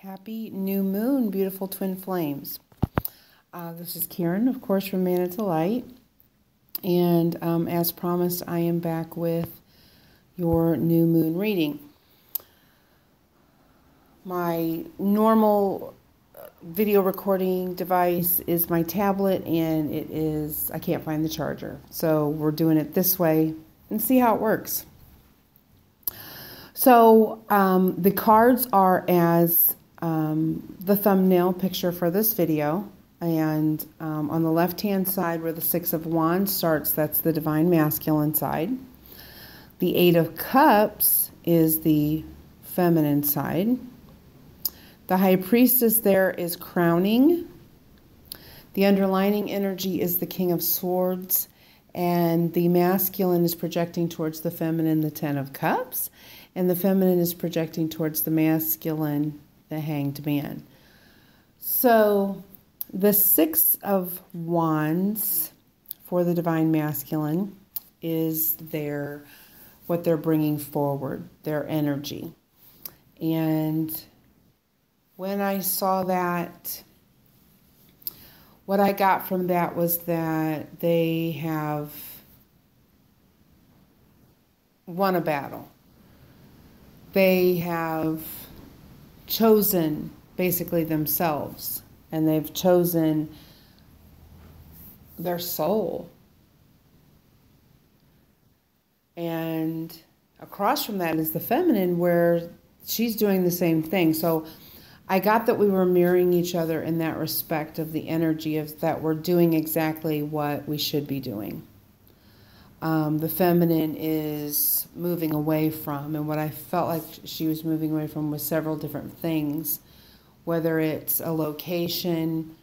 Happy new moon, beautiful twin flames. This is Karen, of course, from Manna to Light. And as promised, I am back with your new moon reading. My normal video recording device is my tablet, and I can't find the charger. So we're doing it this way and see how it works. So the cards are as the thumbnail picture for this video, and on the left hand side where the Six of Wands starts, that's the Divine Masculine side. The Eight of Cups is the feminine side. The High Priestess there is crowning. The underlining energy is the King of Swords, and the masculine is projecting towards the feminine, the Ten of Cups, and the feminine is projecting towards the masculine, the Hanged Man. So the Six of Wands for the Divine Masculine is what they're bringing forward, their energy. And when I saw that, what I got from that was that they have won a battle. They have chosen basically themselves, and they've chosen their soul. And across from that is the feminine, where she's doing the same thing. So I got that we were mirroring each other in that respect of the energy of that we're doing exactly what we should be doing. The feminine is moving away from, and what I felt like she was moving away from was several different things, whether it's a location,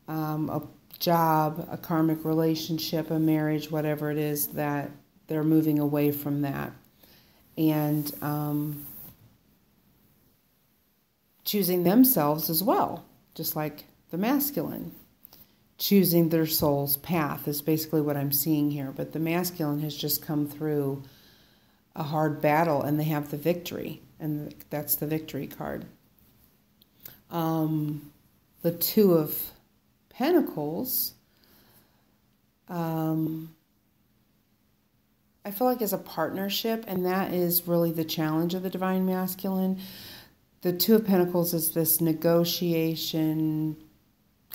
a job, a karmic relationship, a marriage, whatever it is, that they're moving away from that. And choosing themselves as well, just like the masculine. Choosing their soul's path is basically what I'm seeing here. But the masculine has just come through a hard battle, and they have the victory. And that's the victory card. The Two of Pentacles, I feel like is a partnership, and that is really the challenge of the Divine Masculine. The Two of Pentacles is this negotiation,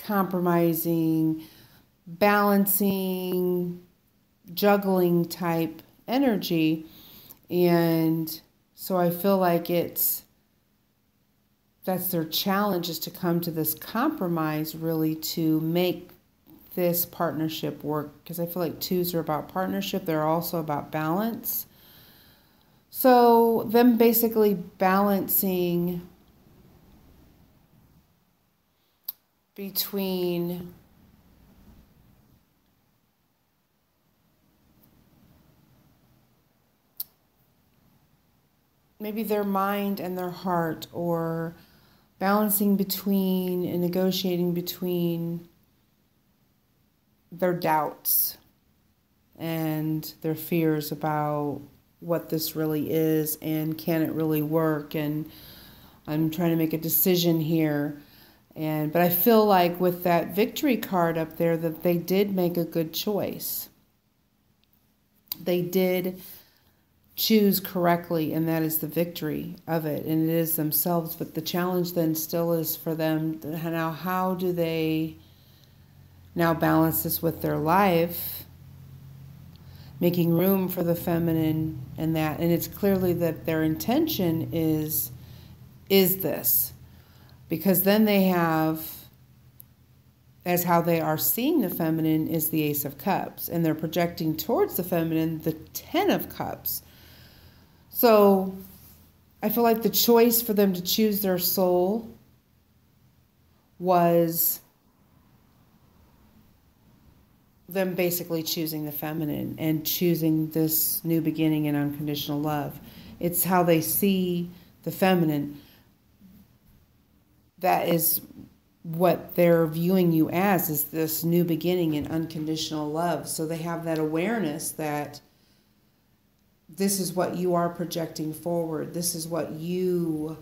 compromising, balancing, juggling type energy. And so I feel like that's their challenge, is to come to this compromise really to make this partnership work. Because I feel like twos are about partnership. They're also about balance. So them basically balancing between maybe their mind and their heart, or balancing between and negotiating between their doubts and their fears about what this really is, and can it really work, and I'm trying to make a decision here. But I feel like with that victory card up there, that they did make a good choice. They did choose correctly, and that is the victory of it, and it is themselves. But the challenge then still is for them now, how do they now balance this with their life, making room for the feminine and that. And it's clearly that their intention is this. Because then they have, as how they are seeing the feminine, is the Ace of Cups. And they're projecting towards the feminine the Ten of Cups. So I feel like the choice for them to choose their soul was them basically choosing the feminine and choosing this new beginning and unconditional love. It's how they see the feminine. That is what they're viewing you as, is this new beginning and unconditional love. So they have that awareness that this is what you are projecting forward. This is what you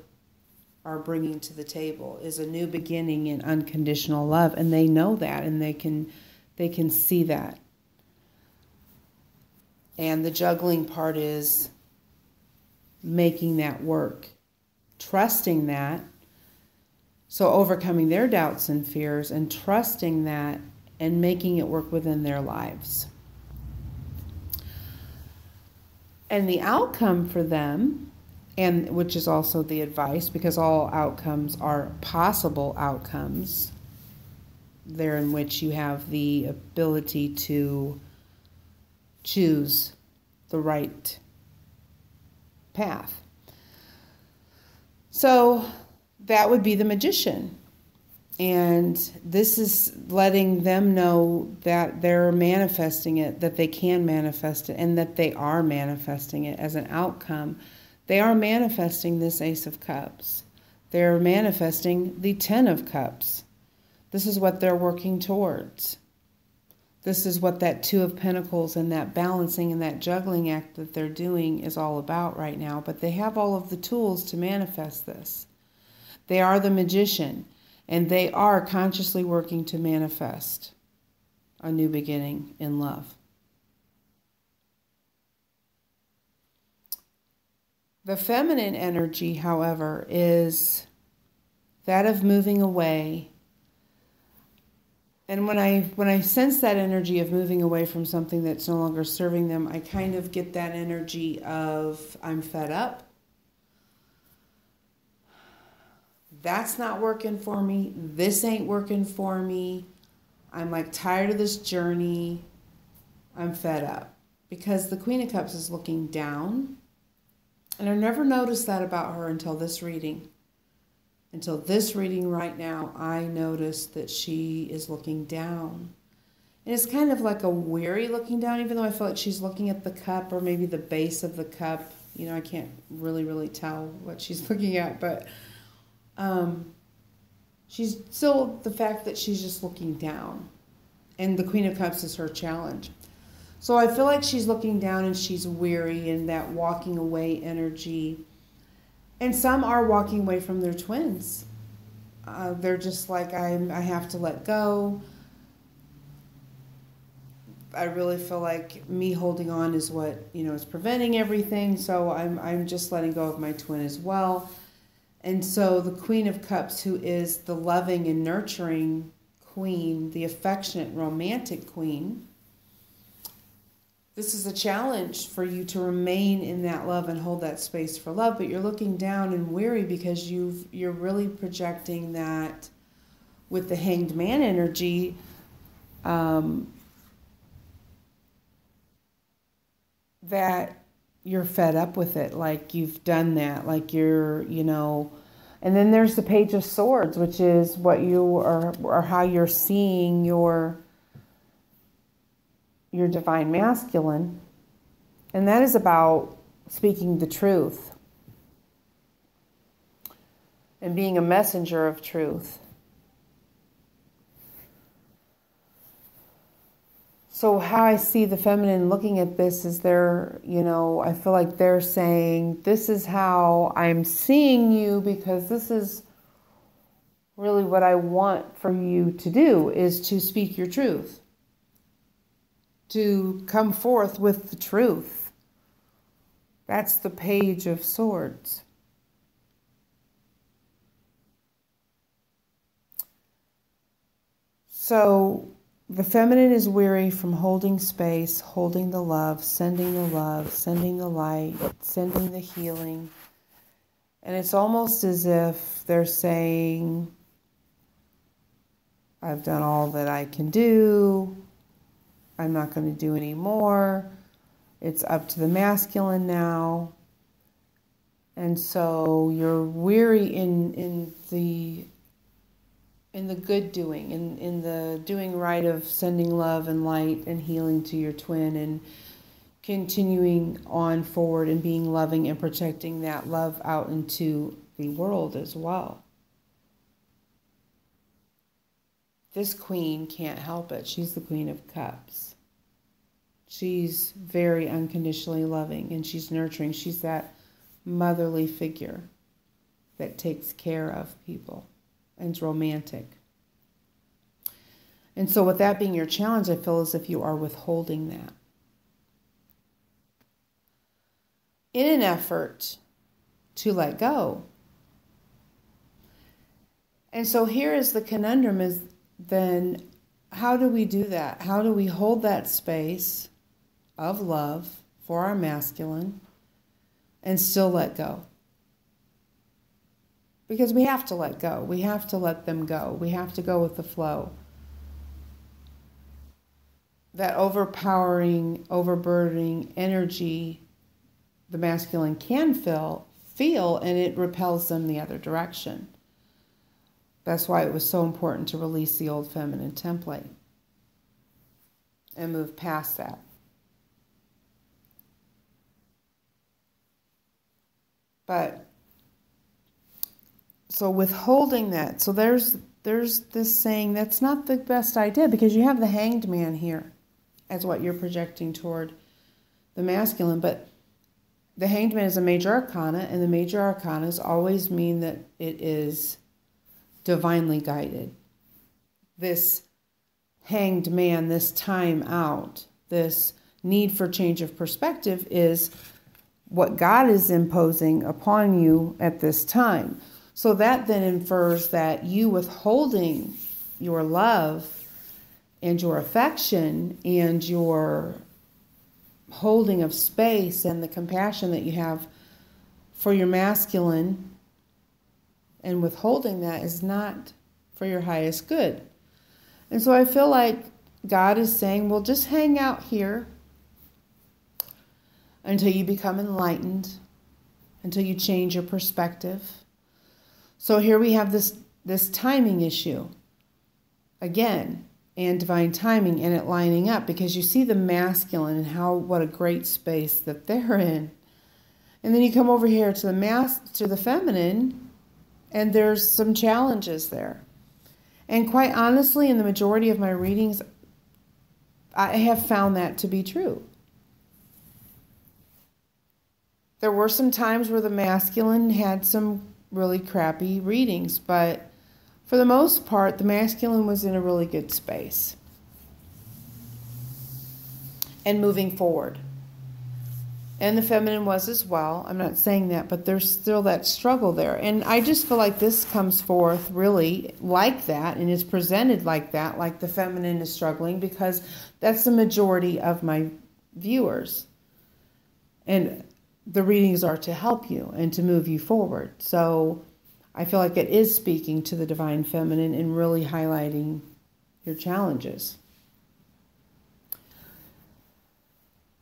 are bringing to the table is a new beginning in unconditional love, and they know that, and they can see that. And the juggling part is making that work, trusting that. So overcoming their doubts and fears and trusting that and making it work within their lives. And the outcome for them, and which is also the advice, because all outcomes are possible outcomes, there in which you have the ability to choose the right path. So that would be the magician. And this is letting them know that they're manifesting it, that they can manifest it, and that they are manifesting it as an outcome. They are manifesting this Ace of Cups. They're manifesting the Ten of Cups. This is what they're working towards. This is what that Two of Pentacles and that balancing and that juggling act that they're doing is all about right now. But they have all of the tools to manifest this. They are the magician, and they are consciously working to manifest a new beginning in love. The feminine energy, however, is that of moving away. And when I sense that energy of moving away from something that's no longer serving them, I kind of get that energy of I'm fed up. That's not working for me. This ain't working for me. I'm like tired of this journey. I'm fed up. Because the Queen of Cups is looking down. And I never noticed that about her until this reading. Until this reading right now, I noticed that she is looking down. And it's kind of like a weary looking down, even though I feel like she's looking at the cup or maybe the base of the cup. You know, I can't really tell what she's looking at, but she's still the fact that she's just looking down. And the Queen of Cups is her challenge. So I feel like she's looking down and she's weary in that walking away energy. And some are walking away from their twins. They're just like, I have to let go. I really feel like me holding on is what, is preventing everything. So I'm just letting go of my twin as well. And so the Queen of Cups, who is the loving and nurturing queen, the affectionate, romantic queen, this is a challenge for you to remain in that love and hold that space for love, but you're looking down and weary because you're really projecting that with the Hanged Man energy, that you're fed up with it, like you've done that, like you're, and then there's the Page of Swords, which is what you are, or how you're seeing your divine masculine, and that is about speaking the truth and being a messenger of truth. So how I see the feminine looking at this is they're, I feel like they're saying, this is how I'm seeing you, because this is really what I want for you to do, is to speak your truth. To come forth with the truth. That's the Page of Swords. So the feminine is weary from holding space, holding the love, sending the light, sending the healing. And it's almost as if they're saying, I've done all that I can do. I'm not going to do any more. It's up to the masculine now. And so you're weary in the good doing, in the doing right of sending love and light and healing to your twin, and continuing on forward and being loving and protecting that love out into the world as well. This queen can't help it. She's the Queen of Cups. She's very unconditionally loving, and she's nurturing. She's that motherly figure. that takes care of people and is romantic. And so with that being your challenge, I feel as if you are withholding that in an effort to let go. And so here is the conundrum, is then how do we do that? How do we hold that space of love for our masculine and still let go? Because we have to let go. We have to let them go. We have to go with the flow. That overpowering, overburdening energy the masculine can feel, and it repels them the other direction. That's why it was so important to release the old feminine template and move past that. But so withholding that, so there's this saying that's not the best idea, because you have the Hanged Man here as what you're projecting toward the masculine. But the Hanged Man is a major arcana, and the major arcanas always mean that it is divinely guided. This Hanged Man, this time out, this need for change of perspective is what God is imposing upon you at this time. So that then infers that you withholding your love and your affection and your holding of space and the compassion that you have for your masculine, and withholding that is not for your highest good. And so I feel like God is saying, well, just hang out here until you become enlightened, until you change your perspective. So here we have this timing issue again, and divine timing, and it lining up, because you see the masculine and what a great space that they're in. And then you come over here to the feminine, and there's some challenges there. And quite honestly, in the majority of my readings, I have found that to be true. There were some times where the masculine had some really crappy readings, but for the most part, the masculine was in a really good space and moving forward. And the feminine was as well. I'm not saying that, but there's still that struggle there. And I just feel like this comes forth really like that, and is presented like that, like the feminine is struggling, because that's the majority of my viewers. And the readings are to help you and to move you forward. So I feel like it is speaking to the divine feminine and really highlighting your challenges.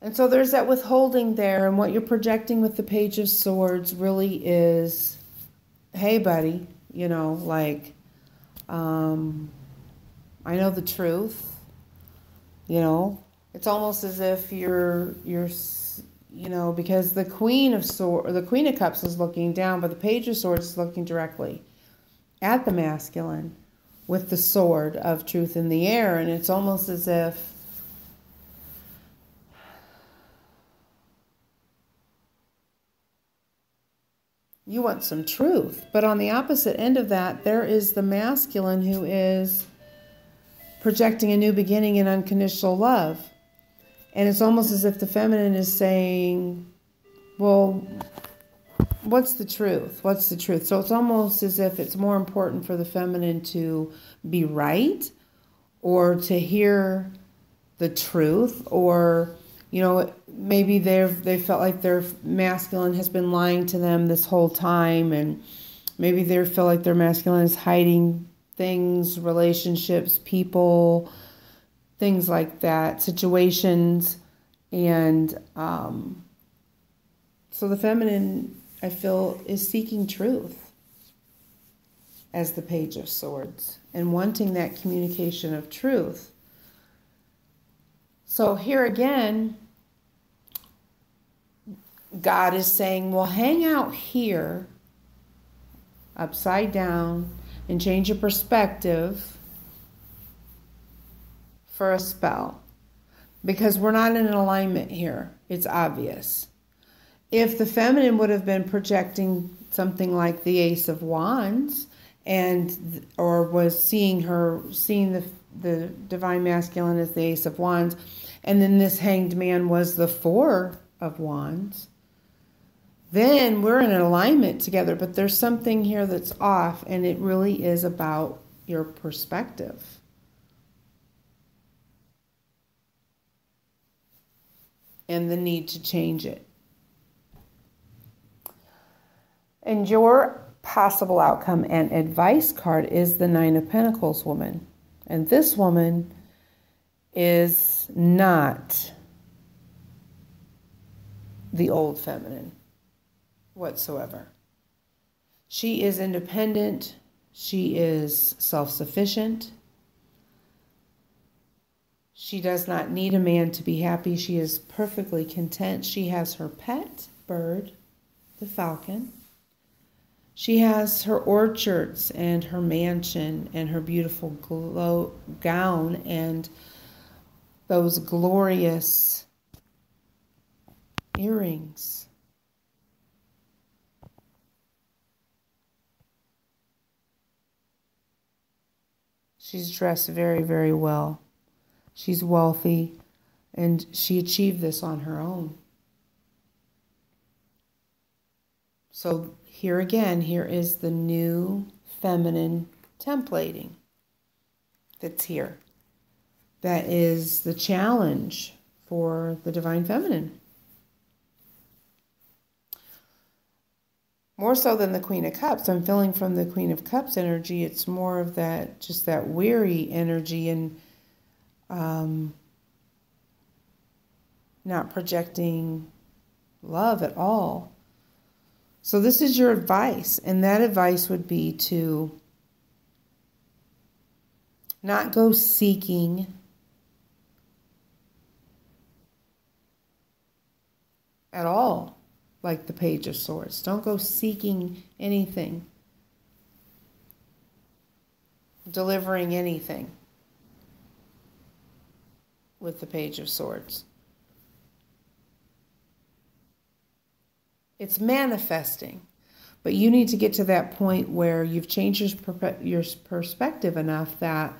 And so there's that withholding there, and what you're projecting with the Page of Swords really is, hey buddy, I know the truth. It's almost as if you're because the Queen of Cups is looking down, but the Page of Swords is looking directly at the masculine with the sword of truth in the air. And it's almost as if you want some truth. But on the opposite end of that, there is the masculine who is projecting a new beginning in unconditional love. And it's almost as if the feminine is saying, well, what's the truth? What's the truth? So it's almost as if it's more important for the feminine to be right, or to hear the truth, or, maybe they felt like their masculine has been lying to them this whole time, and maybe they feel like their masculine is hiding things, relationships, people, things like that, situations. And so the feminine, I feel, is seeking truth as the Page of Swords and wanting that communication of truth. So here again, God is saying, well, hang out here upside down and change your perspective for a spell, because we're not in an alignment here. It's obvious. If the feminine would have been projecting something like the Ace of Wands, or was seeing the divine masculine as the Ace of Wands, and then this Hanged Man was the Four of Wands, then we're in an alignment together. But there's something here that's off, and it really is about your perspective. And the need to change it. And your possible outcome and advice card is the Nine of Pentacles woman. And this woman is not the old feminine whatsoever. She is independent. She is self-sufficient. She does not need a man to be happy. She is perfectly content. She has her pet bird, the falcon. She has her orchards and her mansion and her beautiful gown and those glorious earrings. She's dressed very, very well. She's wealthy, and she achieved this on her own. So here again, here is the new feminine templating that's here. That is the challenge for the divine feminine. More so than the Queen of Cups. I'm feeling from the Queen of Cups energy, it's more of that, just that weary energy and not projecting love at all. So this is your advice, and that advice would be to not go seeking at all, like the Page of Swords. Don't go seeking anything, delivering anything with the Page of Swords. It's manifesting, but you need to get to that point where you've changed your perspective enough that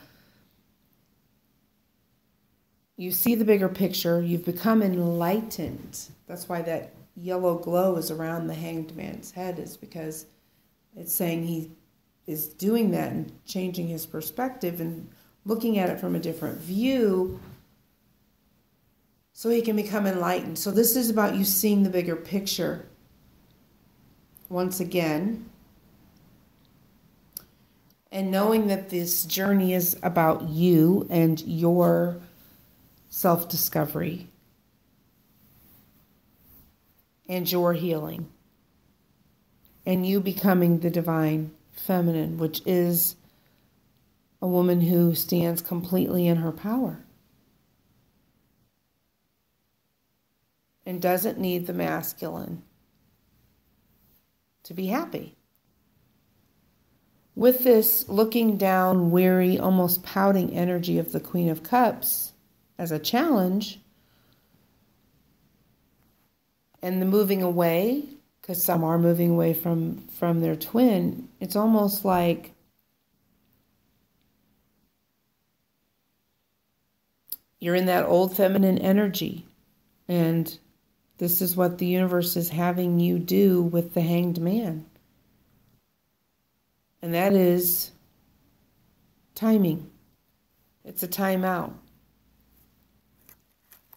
you see the bigger picture. You've become enlightened. That's why that yellow glow is around the Hanged Man's head, is because it's saying he is doing that and changing his perspective and looking at it from a different view so he can become enlightened. So this is about you seeing the bigger picture. Once again, and knowing that this journey is about you and your self-discovery and your healing and you becoming the divine feminine, which is a woman who stands completely in her power and doesn't need the masculine to be happy. With this looking down, weary, almost pouting energy of the Queen of Cups as a challenge, and the moving away, because some are moving away from their twin, it's almost like you're in that old feminine energy, and this is what the universe is having you do with the Hanged Man. And that is timing. It's a timeout.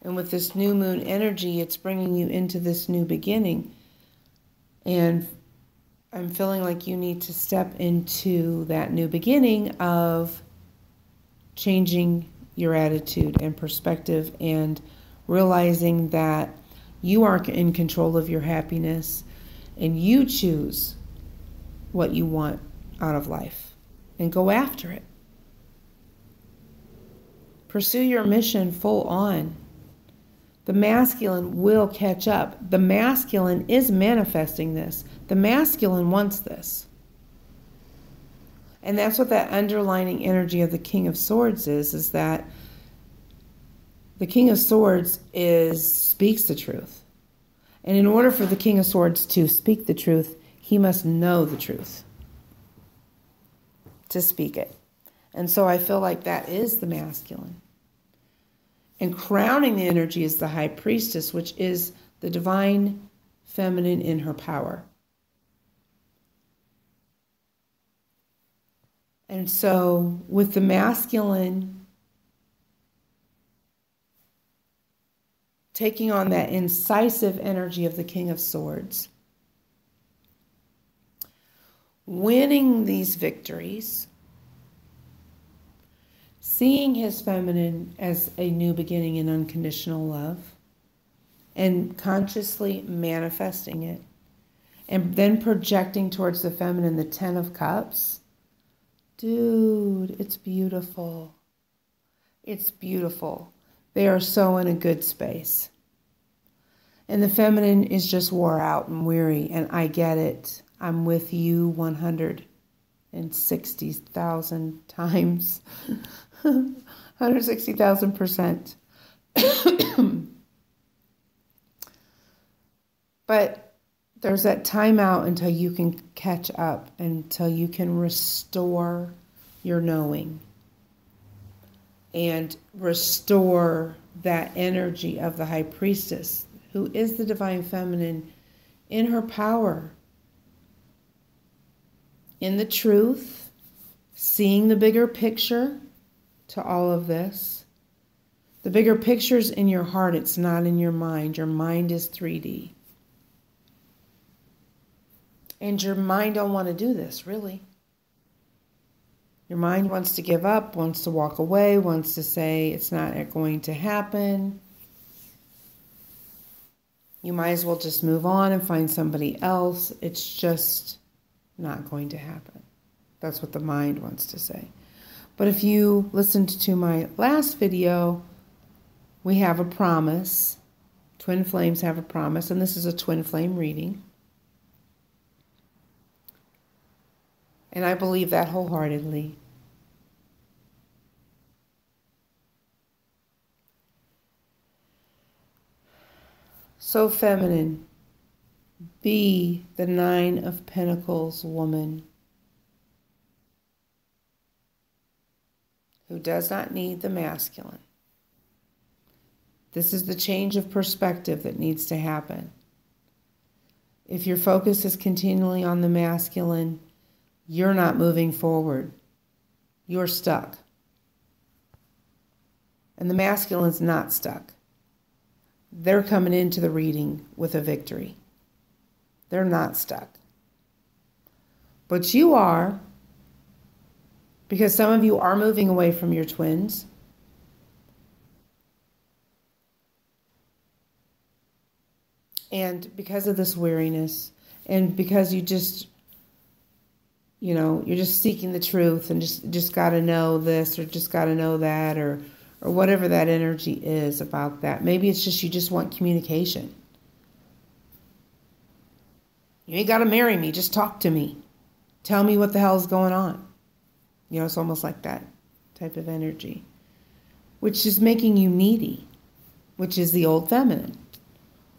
And with this new moon energy, it's bringing you into this new beginning. And I'm feeling like you need to step into that new beginning of changing your attitude and perspective and realizing that you are in control of your happiness and you choose what you want out of life and go after it. Pursue your mission full on. The masculine will catch up. The masculine is manifesting this. The masculine wants this. And that's what that underlining energy of the King of Swords is that the King of Swords speaks the truth. And in order for the King of Swords to speak the truth, he must know the truth to speak it. And so I feel like that is the masculine. And crowning the energy is the high priestess, which is the divine feminine in her power. And so with the masculine taking on that incisive energy of the King of Swords, winning these victories, seeing his feminine as a new beginning in unconditional love, and consciously manifesting it, and then projecting towards the feminine the 10 of Cups. Dude, it's beautiful. It's beautiful. They are so in a good space. And the feminine is just wore out and weary, and I get it. I'm with you 160,000 times. 160,000%. But there's that timeout until you can catch up, until you can restore your knowing and restore that energy of the high priestess, who is the divine feminine in her power, in the truth, seeing the bigger picture to all of this. The bigger picture's in your heart, it's not in your mind. Your mind is 3D. And your mind don't want to do this, really. Your mind wants to give up, wants to walk away, wants to say it's not going to happen. You might as well just move on and find somebody else. It's just not going to happen. That's what the mind wants to say. But if you listened to my last video, we have a promise. Twin flames have a promise, and this is a twin flame reading. And I believe that wholeheartedly. So feminine, be the 9 of Pentacles woman who does not need the masculine. This is the change of perspective that needs to happen. If your focus is continually on the masculine, you're not moving forward. You're stuck. And the masculine's not stuck. They're coming into the reading with a victory. They're not stuck. But you are, because some of you are moving away from your twins. And because of this weariness, and because you just, you're just seeking the truth and just got to know this or just got to know that or whatever that energy is about that. Maybe it's just you just want communication. You ain't got to marry me. Just talk to me. Tell me what the hell's going on. It's almost like that type of energy, which is making you needy, which is the old feminine,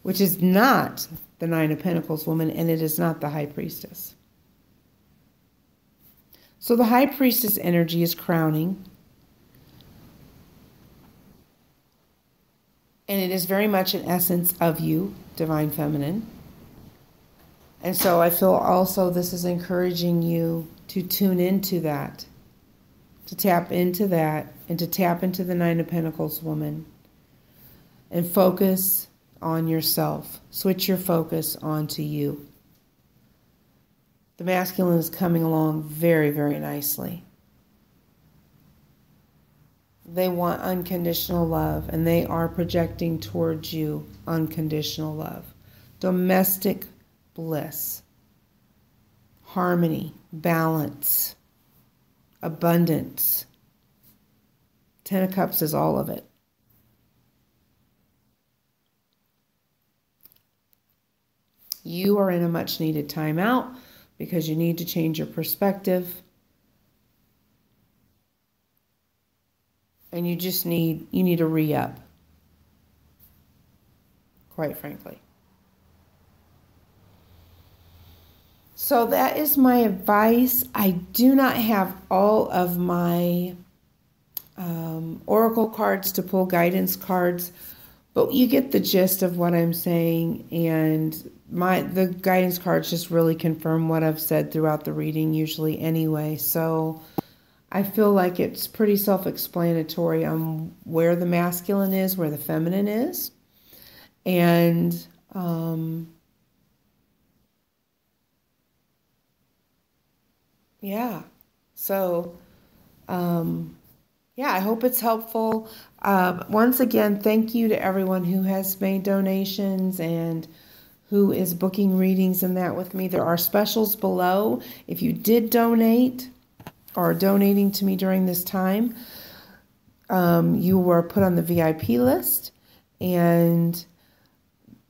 which is not the 9 of Pentacles woman, and it is not the high priestess. So the high priestess energy is crowning. And it is very much an essence of you, divine feminine. And so I feel also this is encouraging you to tune into that, to tap into that, and to tap into the 9 of Pentacles woman. And focus on yourself. Switch your focus onto you. The masculine is coming along very, very nicely. They want unconditional love, and they are projecting towards you unconditional love. Domestic bliss, harmony, balance, abundance. 10 of Cups is all of it. You are in a much needed timeout because you need to change your perspective. And you need to re-up, quite frankly. So that is my advice. I do not have all of my oracle cards to pull, guidance cards, but you get the gist of what I'm saying, and the guidance cards just really confirm what I've said throughout the reading usually anyway. So I feel like it's pretty self-explanatory on where the masculine is, where the feminine is, and yeah. So yeah, I hope it's helpful. Once again, thank you to everyone who has made donations and who is booking readings and that with me. There are specials below. If you did donate or are donating to me during this time, you were put on the VIP list, and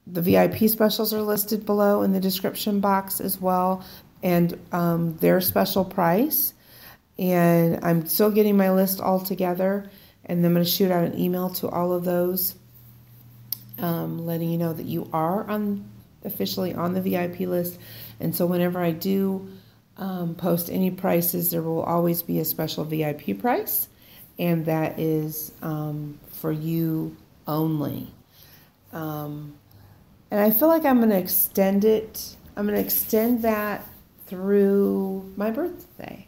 the VIP specials are listed below in the description box as well, and their special price. And I'm still getting my list all together, and I'm going to shoot out an email to all of those, letting you know that you are officially on the VIP list. And so whenever I do post any prices, there will always be a special VIP price, and that is for you only. And I feel like I'm going to extend it. I'm going to extend that through my birthday.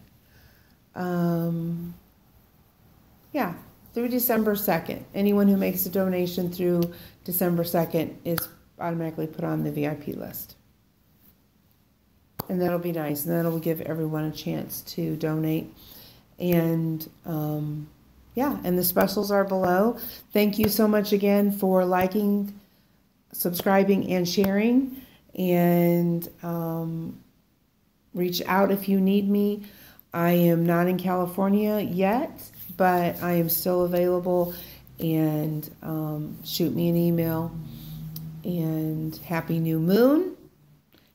Yeah, through December 2nd. Anyone who makes a donation through December 2nd is automatically put on the VIP list. And that'll be nice. And that'll give everyone a chance to donate. And yeah, and the specials are below. Thank you so much again for liking, subscribing, and sharing. And reach out if you need me. I am not in California yet, but I am still available, and shoot me an email. And happy new moon.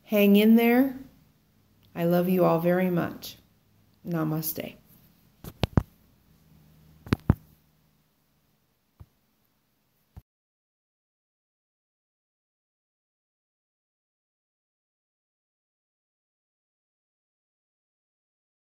Hang in there. I love you all very much. Namaste.